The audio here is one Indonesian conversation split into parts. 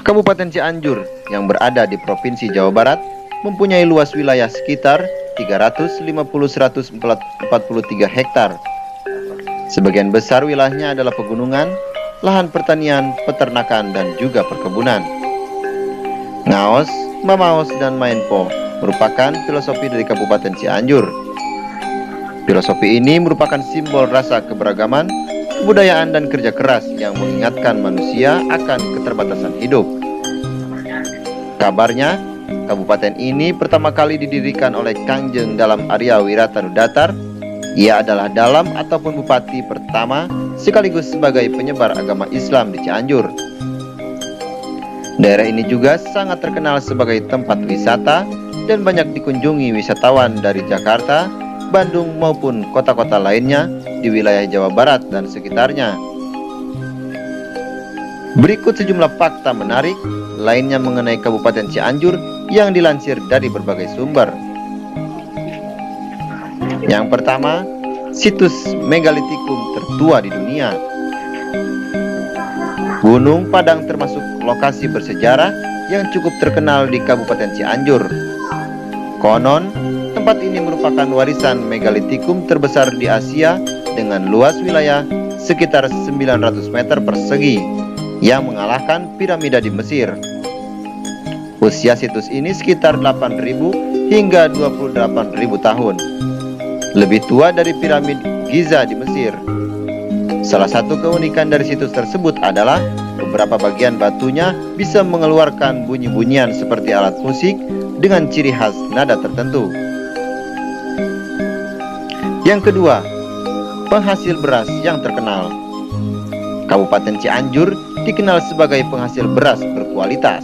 Kabupaten Cianjur yang berada di Provinsi Jawa Barat mempunyai luas wilayah sekitar 350.143 hektar. Sebagian besar wilayahnya adalah pegunungan, lahan pertanian, peternakan, dan juga perkebunan. Ngaos, Mamaos, dan Mainpo merupakan filosofi dari Kabupaten Cianjur. Filosofi ini merupakan simbol rasa keberagaman, kebudayaan, dan kerja keras yang mengingatkan manusia akan keterbatasan hidup. Kabarnya, kabupaten ini pertama kali didirikan oleh Kangjeng Dalam Arya Wiratanudatar. Ia adalah dalam ataupun bupati pertama sekaligus sebagai penyebar agama Islam di Cianjur. Daerah ini juga sangat terkenal sebagai tempat wisata dan banyak dikunjungi wisatawan dari Jakarta, Bandung maupun kota-kota lainnya di wilayah Jawa Barat dan sekitarnya. Berikut sejumlah fakta menarik lainnya mengenai Kabupaten Cianjur yang dilansir dari berbagai sumber. Yang pertama, situs megalitikum tertua di dunia. Gunung Padang termasuk lokasi bersejarah yang cukup terkenal di Kabupaten Cianjur. Konon, tempat ini merupakan warisan megalitikum terbesar di Asia dengan luas wilayah sekitar 900 meter persegi yang mengalahkan piramida di Mesir. Usia situs ini sekitar 8.000 hingga 28.000 tahun. Lebih tua dari piramid Giza di Mesir. Salah satu keunikan dari situs tersebut adalah beberapa bagian batunya bisa mengeluarkan bunyi-bunyian seperti alat musik dengan ciri khas nada tertentu. Yang kedua, penghasil beras yang terkenal. Kabupaten Cianjur dikenal sebagai penghasil beras berkualitas.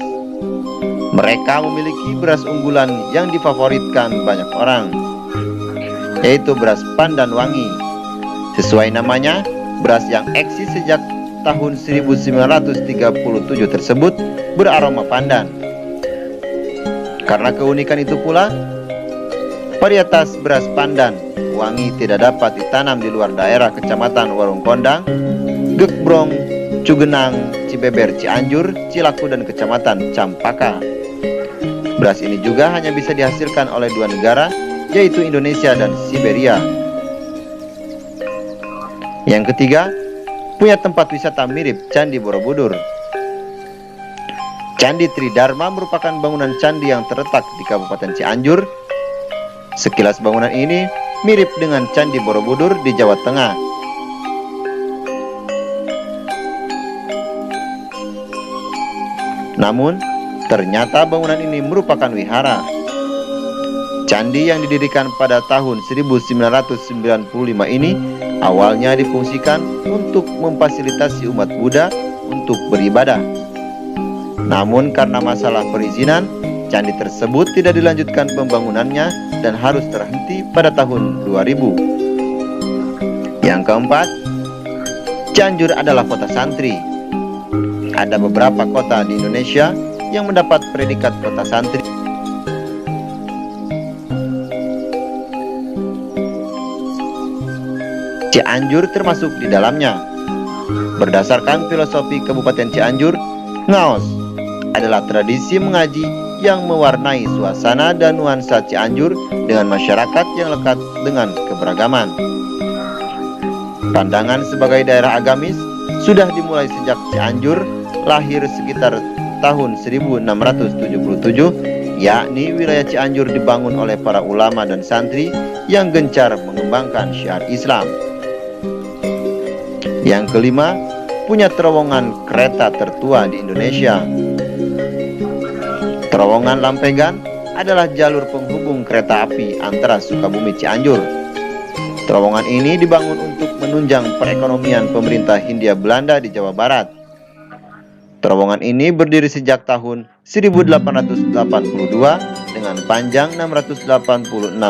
Mereka memiliki beras unggulan yang difavoritkan banyak orang, yaitu beras Pandan Wangi. Sesuai namanya, beras yang eksis sejak tahun 1937 tersebut beraroma pandan. Karena keunikan itu pula, varietas beras Pandan Wangi tidak dapat ditanam di luar daerah Kecamatan Warung Kondang, Gekbrong, Cugenang, Cibeber, Cianjur, Cilaku, dan Kecamatan Campaka. Beras ini juga hanya bisa dihasilkan oleh dua negara, yaitu Indonesia dan Siberia. Yang ketiga, punya tempat wisata mirip Candi Borobudur. Candi Tridharma merupakan bangunan candi yang terletak di Kabupaten Cianjur. Sekilas bangunan ini mirip dengan Candi Borobudur di Jawa Tengah. Namun, ternyata bangunan ini merupakan wihara. Candi yang didirikan pada tahun 1995 ini awalnya difungsikan untuk memfasilitasi umat Buddha untuk beribadah. Namun karena masalah perizinan, candi tersebut tidak dilanjutkan pembangunannya dan harus terhenti pada tahun 2000. Yang keempat, Cianjur adalah kota santri. Ada beberapa kota di Indonesia yang mendapat predikat kota santri. Cianjur termasuk di dalamnya. Berdasarkan filosofi Kabupaten Cianjur, Ngaos adalah tradisi mengaji yang mewarnai suasana dan nuansa Cianjur dengan masyarakat yang lekat dengan keberagaman. Pandangan sebagai daerah agamis sudah dimulai sejak Cianjur lahir sekitar tahun 1677, yakni wilayah Cianjur dibangun oleh para ulama dan santri yang gencar mengembangkan syiar Islam. Yang kelima, punya terowongan kereta tertua di Indonesia. Terowongan Lampegan adalah jalur penghubung kereta api antara Sukabumi Cianjur. Terowongan ini dibangun untuk menunjang perekonomian pemerintah Hindia Belanda di Jawa Barat. Terowongan ini berdiri sejak tahun 1882 dengan panjang 686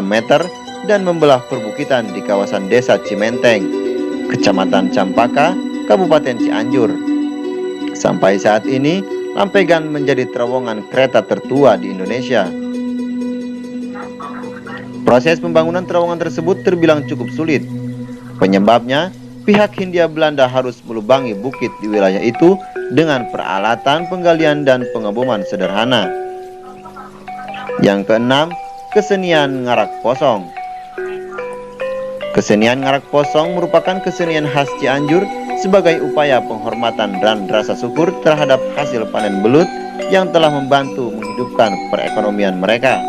meter dan membelah perbukitan di kawasan Desa Cimenteng, Kecamatan Campaka, Kabupaten Cianjur. Sampai saat ini, Lampegan menjadi terowongan kereta tertua di Indonesia. Proses pembangunan terowongan tersebut terbilang cukup sulit. Penyebabnya, pihak Hindia Belanda harus melubangi bukit di wilayah itu dengan peralatan penggalian dan pengeboman sederhana. Yang keenam, kesenian ngarak posong. Kesenian ngarak posong merupakan kesenian khas Cianjur sebagai upaya penghormatan dan rasa syukur terhadap hasil panen belut yang telah membantu menghidupkan perekonomian mereka.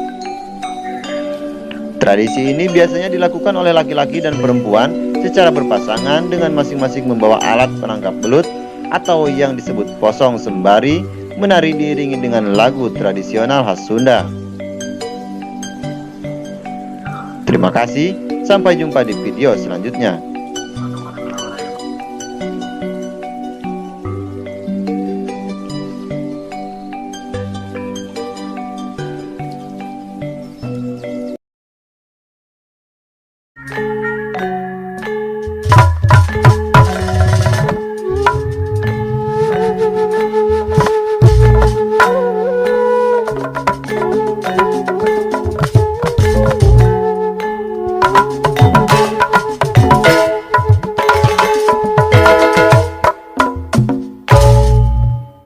Tradisi ini biasanya dilakukan oleh laki-laki dan perempuan secara berpasangan dengan masing-masing membawa alat penangkap belut atau yang disebut posong sembari menari diiringi dengan lagu tradisional khas Sunda. Terima kasih, sampai jumpa di video selanjutnya.